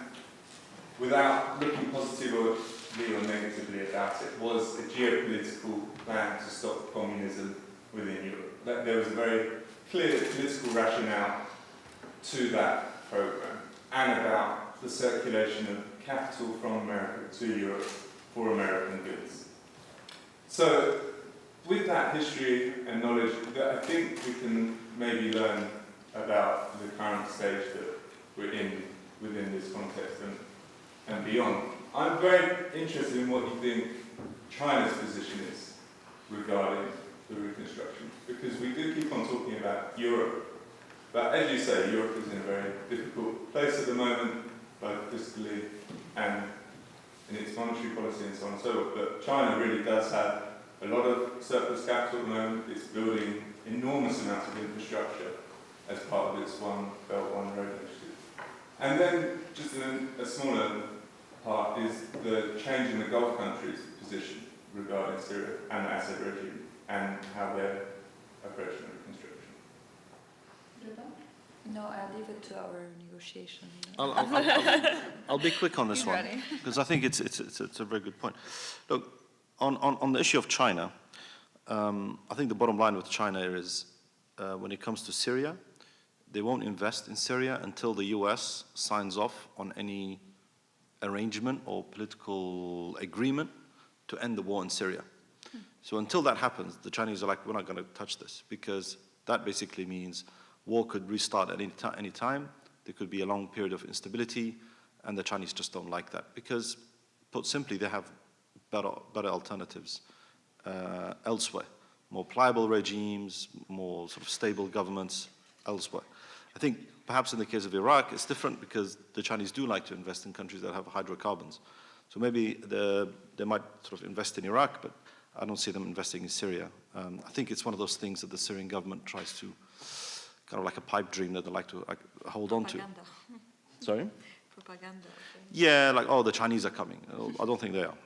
without looking positively or negatively about it, was a geopolitical plan to stop communism within Europe. There was a very clear political rationale to that program, and about the circulation of capital from America to Europe for American goods. So, with that history and knowledge, I think we can maybe learn about the current stage that we're in within this context and beyond. I'm very interested in what you think China's position is regarding the Reconstruction, because we do keep on talking about Europe. But as you say, Europe is in a very difficult place at the moment, both fiscally and in its monetary policy and so on and so forth. But China really does have a lot of surplus capital at the moment. It's building enormous amounts of infrastructure as part of its One Belt, One Road initiative. And then, just a smaller part, is the change in the Gulf countries' position regarding Syria and the Assad regime, and how they're approaching reconstruction. No, I'll leave it to our negotiation. I'll be quick on this one, because I think it's a very good point. Look, on the issue of China, I think the bottom line with China is when it comes to Syria, they won't invest in Syria until the US signs off on any arrangement or political agreement to end the war in Syria. So until that happens, the Chinese are like, we're not going to touch this, because that basically means war could restart at any time. There could be a long period of instability, and the Chinese just don't like that, because, put simply, they have better alternatives elsewhere. More pliable regimes, more sort of stable governments elsewhere. I think perhaps in the case of Iraq, it's different, because the Chinese do like to invest in countries that have hydrocarbons. So maybe they might sort of invest in Iraq, but I don't see them investing in Syria. I think it's one of those things that the Syrian government tries to, kind of like a pipe dream that they like to hold on to. Sorry? Propaganda. Yeah, like, oh, the Chinese are coming. I don't think they are.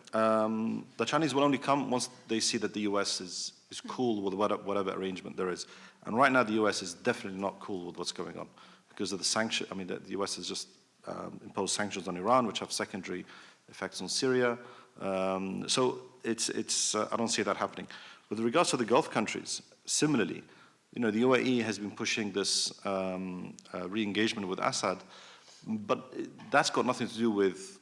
The Chinese will only come once they see that the US is cool with whatever arrangement there is. And right now, the US is definitely not cool with what's going on, because of the sanction. I mean, the US has just imposed sanctions on Iran, which have secondary effects on Syria. So I don't see that happening. With regards to the Gulf countries, similarly, the UAE has been pushing this re-engagement with Assad, but that's got nothing to do with,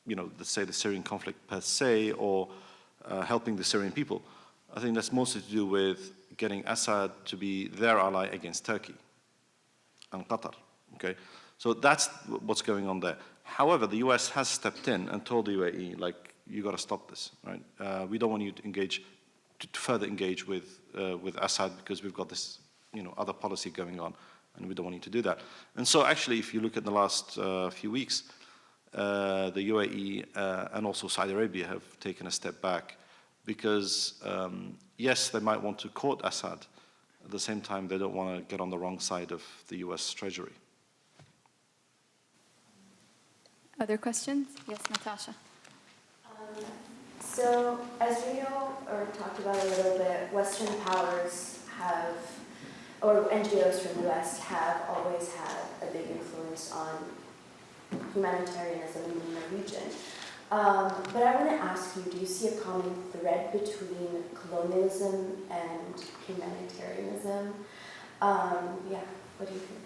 let's say, the Syrian conflict per se, or helping the Syrian people. I think that's mostly to do with getting Assad to be their ally against Turkey and Qatar. Okay, so that's what's going on there. However, the US has stepped in and told the UAE, like, you got to stop this, right? We don't want you to further engage with Assad, because we've got this, other policy going on, and we don't want you to do that. And so, actually, if you look at the last few weeks, the UAE and also Saudi Arabia have taken a step back, because yes, they might want to court Assad, at the same time, they don't want to get on the wrong side of the US Treasury. Other questions? Yes, Natasha. So, as we know, or talked about a little bit, Western powers have, or NGOs from the West have always had a big influence on humanitarianism in the MENA region. But I want to ask you, do you see a common thread between colonialism and humanitarianism? Yeah, what do you think?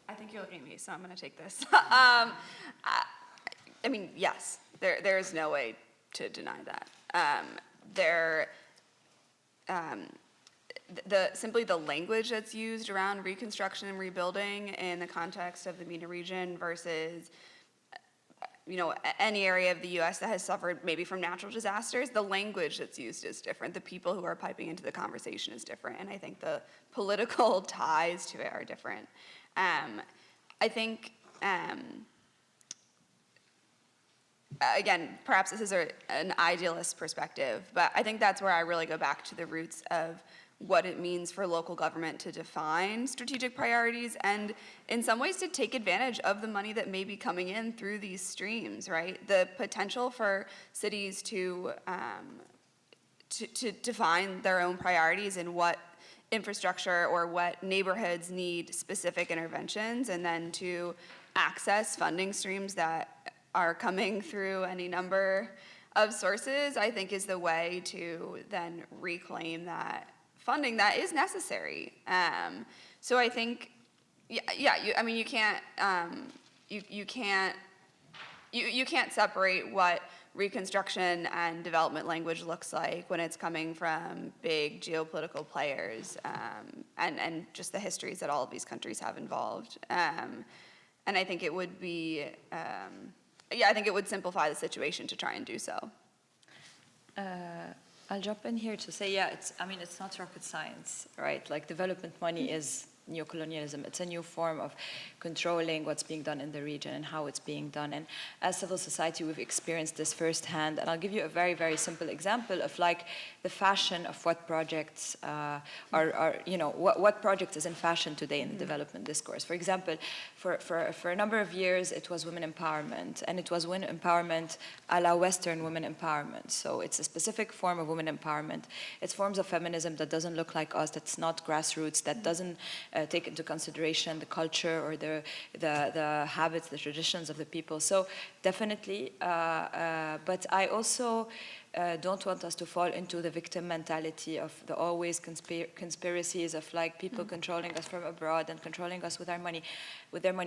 I think you're looking at me, so I'm going to take this. I mean, yes, there is no way to deny that. Simply the language that's used around reconstruction and rebuilding in the context of the MENA region versus, any area of the U.S. that has suffered maybe from natural disasters, the language that's used is different. The people who are piping into the conversation is different, and I think the political ties to it are different. I think, again, perhaps this is an idealist perspective, but I think that's where I really go back to the roots of what it means for local government to define strategic priorities and in some ways to take advantage of the money that may be coming in through these streams, right? The potential for cities to define their own priorities and what infrastructure or what neighborhoods need specific interventions, and then to access funding streams that are coming through any number of sources, I think is the way to then reclaim that funding that is necessary. So I think, you can't separate what reconstruction and development language looks like when it's coming from big geopolitical players, and just the histories that all of these countries have involved. And I think it would be, I think it would simplify the situation to try and do so. I'll jump in here to say, it's not rocket science, right? Like, development money is neocolonialism. It's a new form of controlling what's being done in the region and how it's being done. And as civil society, we've experienced this firsthand. And I'll give you a very, very simple example of like the fashion of what projects what project is in fashion today in the development discourse. For example, for a number of years, it was women empowerment, and it was women empowerment a la Western women empowerment. So it's a specific form of women empowerment. It's forms of feminism that doesn't look like us, that's not grassroots, that doesn't take into consideration the culture or the habits, the traditions of the people. So definitely, but I also don't want us to fall into the victim mentality of the always conspiracies of like people controlling us from abroad and controlling us with their money.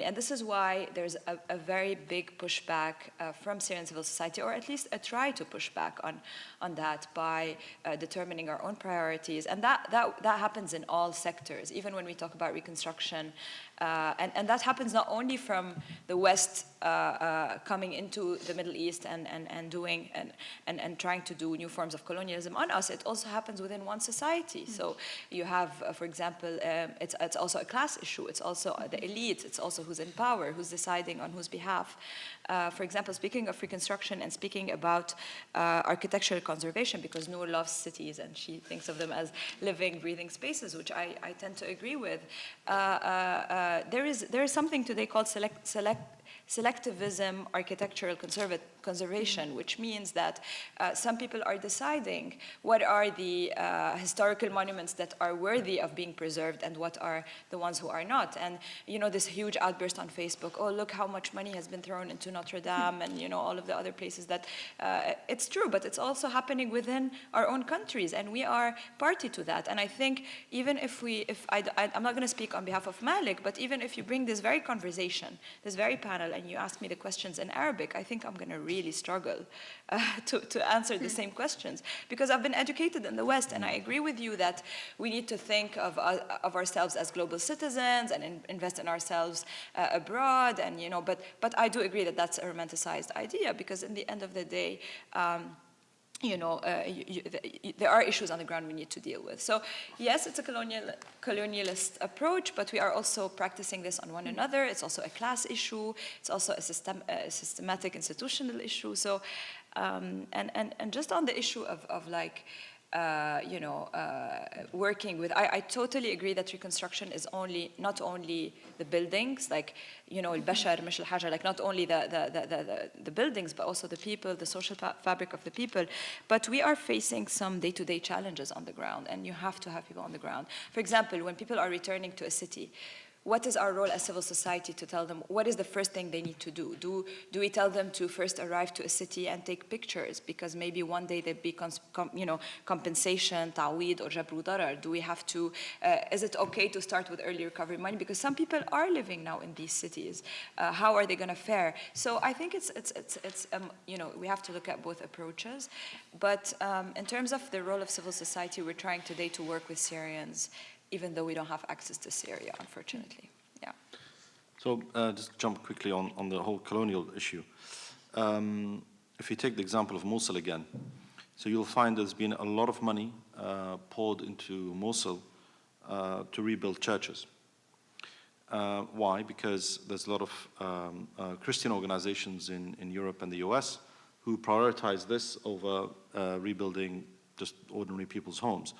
And this is why there's a very big pushback from Syrian civil society, or at least a try to push back on that by determining our own priorities. And that happens in all sectors, even when we talk about reconstruction. And that happens not only from the West coming into the Middle East and doing and trying to do new forms of colonialism on us. It also happens within one society. So you have, for example, it's also a class issue. It's also the elite. It's also who's in power, who's deciding on whose behalf. For example, speaking of reconstruction and speaking about architectural conservation, because Noor loves cities and she thinks of them as living, breathing spaces, which I tend to agree with. There is something today called selectivism architectural conservation, which means that some people are deciding what are the historical monuments that are worthy of being preserved and what are the ones who are not. And this huge outburst on Facebook, oh, look how much money has been thrown into Notre Dame and all of the other places that it's true, but it's also happening within our own countries, and we are party to that. And I think even I'm not going to speak on behalf of Malik, but even if you bring this very conversation, this very panel, and you ask me the questions in Arabic, I think I'm going to really struggle to answer the same questions, because I've been educated in the West, and I agree with you that we need to think of ourselves as global citizens and invest in ourselves abroad, and but I do agree that that's a romanticized idea, because in the end of the day, there are issues on the ground we need to deal with. So yes, it's a colonialist approach, but we are also practicing this on one another. It's also a class issue. It's also a systematic institutional issue. So, and just on the issue of like working with. I totally agree that reconstruction is not only the buildings, like البشر مش الحاجة, like not only the buildings, but also the people, the social fabric of the people. But we are facing some day-to-day challenges on the ground, and you have to have people on the ground. For example, when people are returning to a city, what is our role as civil society to tell them what is the first thing they need to do? Do we tell them to first arrive to a city and take pictures because maybe one day there'd be compensation, ta'weed or jabru darar? Do we have to, is it okay to start with early recovery money? Because some people are living now in these cities. How are they going to fare? So I think it's we have to look at both approaches. But in terms of the role of civil society, we're trying today to work with Syrians, even though we don't have access to Syria, unfortunately. Yeah. So just jump quickly on the whole colonial issue. If you take the example of Mosul again, so you'll find there's been a lot of money poured into Mosul to rebuild churches. Why? Because there's a lot of Christian organizations in Europe and the US who prioritize this over rebuilding just ordinary people's homes.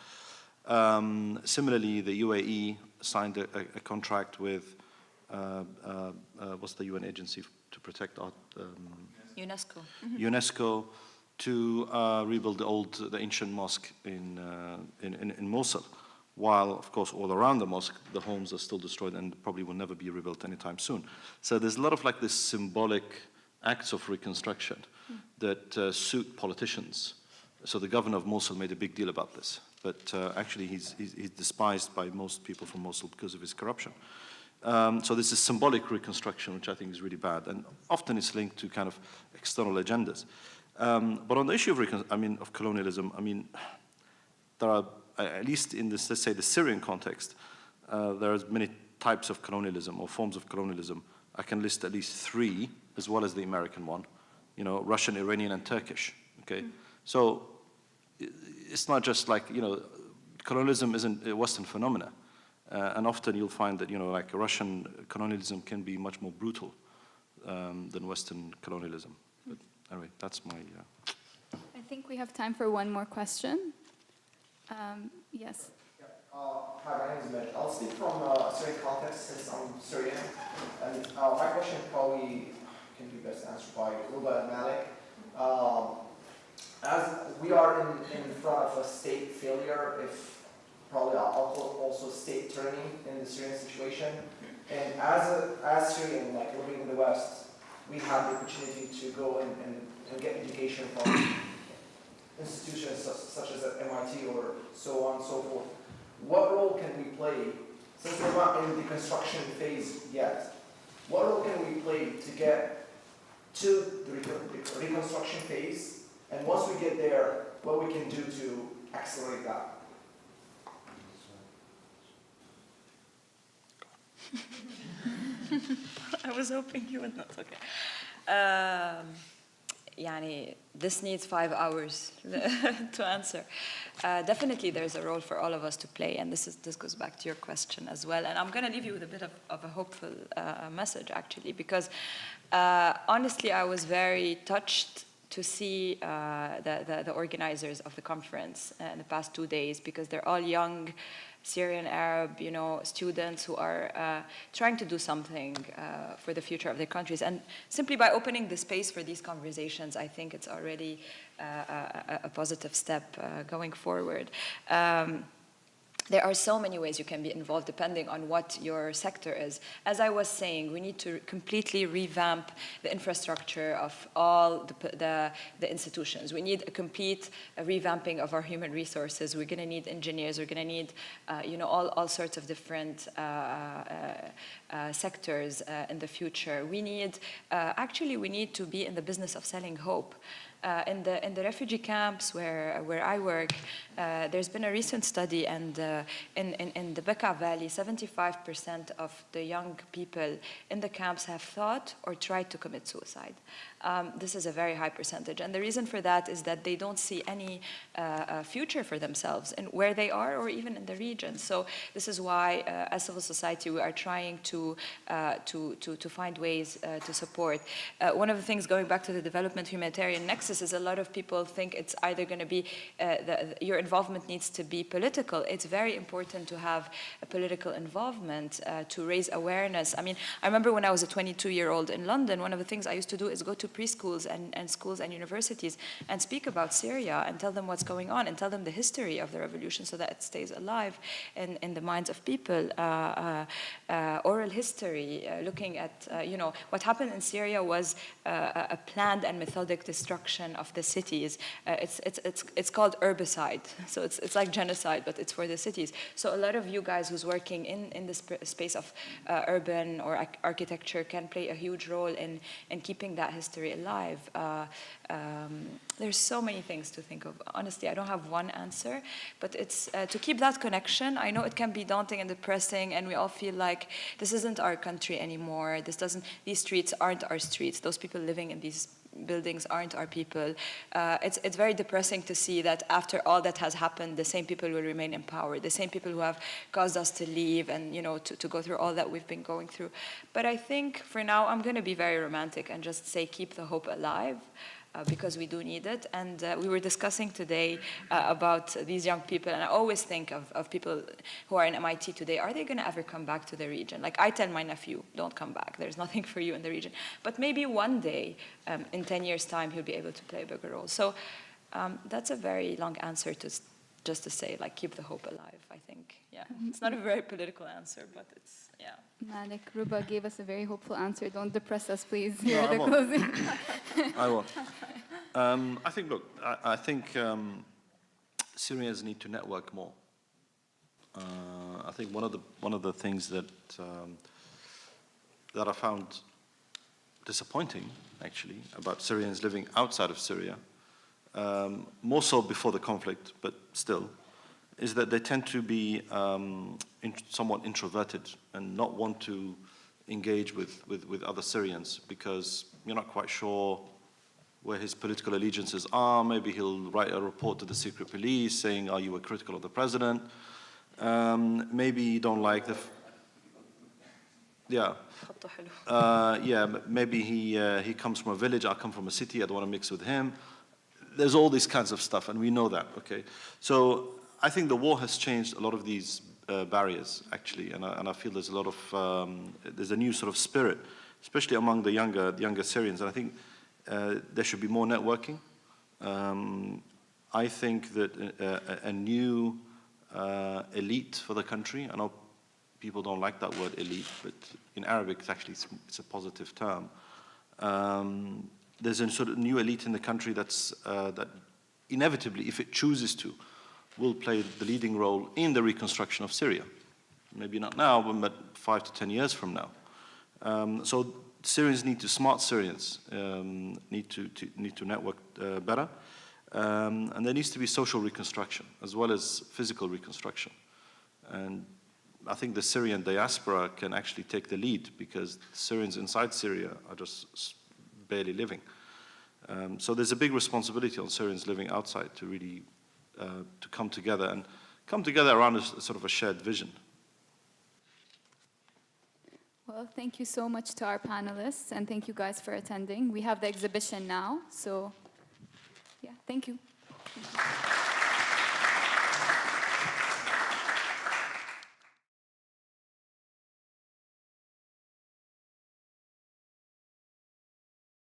Similarly, the UAE signed a contract with what's the UN agency to protect art? UNESCO. UNESCO to rebuild the ancient mosque in Mosul. While, of course, all around the mosque, the homes are still destroyed and probably will never be rebuilt anytime soon. So there's a lot of this symbolic acts of reconstruction that suit politicians. So the governor of Mosul made a big deal about this. But actually, he's despised by most people from Mosul because of his corruption. So this is symbolic reconstruction, which I think is really bad, and often it's linked to kind of external agendas. But on the issue of colonialism, there are, at least in this, let's say, the Syrian context, there are many types of colonialism or forms of colonialism. I can list at least 3, as well as the American one, Russian, Iranian, and Turkish. Okay, so it's not just colonialism isn't a Western phenomena. And often you'll find that, Russian colonialism can be much more brutal than Western colonialism. But anyway, that's my... I think we have time for one more question. Yes. Yeah. Hi, my name is Med. I'll speak from a Syrian context since I'm Syrian. And my question probably can be best answered by Ruba and Malik. As we are in front of a state failure, if probably also state turning in the Syrian situation, and as Syrian, living in the West, we have the opportunity to go and get education from institutions such as MIT or so on and so forth. What role can we play, since we're not in the construction phase yet, what role can we play to get to the reconstruction phase? And once we get there, what we can do to accelerate that? I was hoping you would not. Okay. This needs 5 hours to answer. Definitely, there's a role for all of us to play, and this goes back to your question as well. And I'm going to leave you with a bit of a hopeful message, actually, because honestly, I was very touched to see the organizers of the conference in the past 2 days, because they're all young Syrian Arab, students who are trying to do something for the future of their countries. And simply by opening the space for these conversations, I think it's already a positive step going forward. There are so many ways you can be involved depending on what your sector is. As I was saying, we need to completely revamp the infrastructure of all the institutions. We need a complete revamping of our human resources. We're going to need engineers. We're going to need, all sorts of different sectors in the future. We need, we need to be in the business of selling hope. In the refugee camps where I work, there's been a recent study, and in the Bekaa Valley, 75% of the young people in the camps have thought or tried to commit suicide. This is a very high percentage, and the reason for that is that they don't see any future for themselves in where they are or even in the region. So this is why, as civil society, we are trying to find ways to support. One of the things, going back to the development humanitarian nexus, axis is a lot of people think it's either going to be, your involvement needs to be political. It's very important to have a political involvement to raise awareness. I mean, I remember when I was a 22-year-old in London, one of the things I used to do is go to preschools and schools and universities and speak about Syria and tell them what's going on and tell them the history of the revolution so that it stays alive in the minds of people. Oral history, looking at, what happened in Syria was a planned and methodic destruction of the cities. It's called herbicide, so it's like genocide, but it's for the cities. So a lot of you guys who's working in the space of urban or architecture can play a huge role in keeping that history alive. There's so many things to think of. Honestly, I don't have one answer, but it's to keep that connection. I know it can be daunting and depressing, and we all feel like this isn't our country anymore. These streets aren't our streets. Those people living in these buildings aren't our people. It's very depressing to see that after all that has happened, the same people will remain in power, the same people who have caused us to leave and to go through all that we've been going through. But I think for now I'm going to be very romantic and just say keep the hope alive. Because we do need it. And we were discussing today about these young people, and I always think of people who are in MIT today. Are they going to ever come back to the region? Like I tell my nephew, don't come back. There's nothing for you in the region. But maybe one day, in 10 years' time, he'll be able to play a bigger role. So that's a very long answer just to say, like, keep the hope alive, I think. Yeah, it's not a very political answer, but it's, yeah. Malik, Ruba gave us a very hopeful answer. Don't depress us, please. No, Here I the won't. closing. I won't. I think Syrians need to network more. I think one of the things that I found disappointing, actually, about Syrians living outside of Syria, more so before the conflict, but still, is that they tend to be somewhat introverted and not want to engage with other Syrians because you're not quite sure where his political allegiances are. Maybe he'll write a report to the secret police saying, "Oh, you were critical of the president." Maybe you don't like the. Maybe he comes from a village. I come from a city. I don't want to mix with him. There's all these kinds of stuff, and we know that. Okay, so I think the war has changed a lot of these barriers, actually, and I feel there's a lot of there's a new sort of spirit, especially among the younger Syrians, and I think there should be more networking. I think that a new elite for the country. I know people don't like that word elite, but in Arabic it's a positive term. There's a sort of new elite in the country that inevitably, if it chooses to, will play the leading role in the reconstruction of Syria. Maybe not now, but 5 to 10 years from now. So Syrians smart Syrians need to network better, and there needs to be social reconstruction as well as physical reconstruction. And I think the Syrian diaspora can actually take the lead because Syrians inside Syria are just barely living. So there's a big responsibility on Syrians living outside to really to come together around a sort of a shared vision. Well, thank you so much to our panelists, and thank you guys for attending. We have the exhibition now, so yeah, thank you.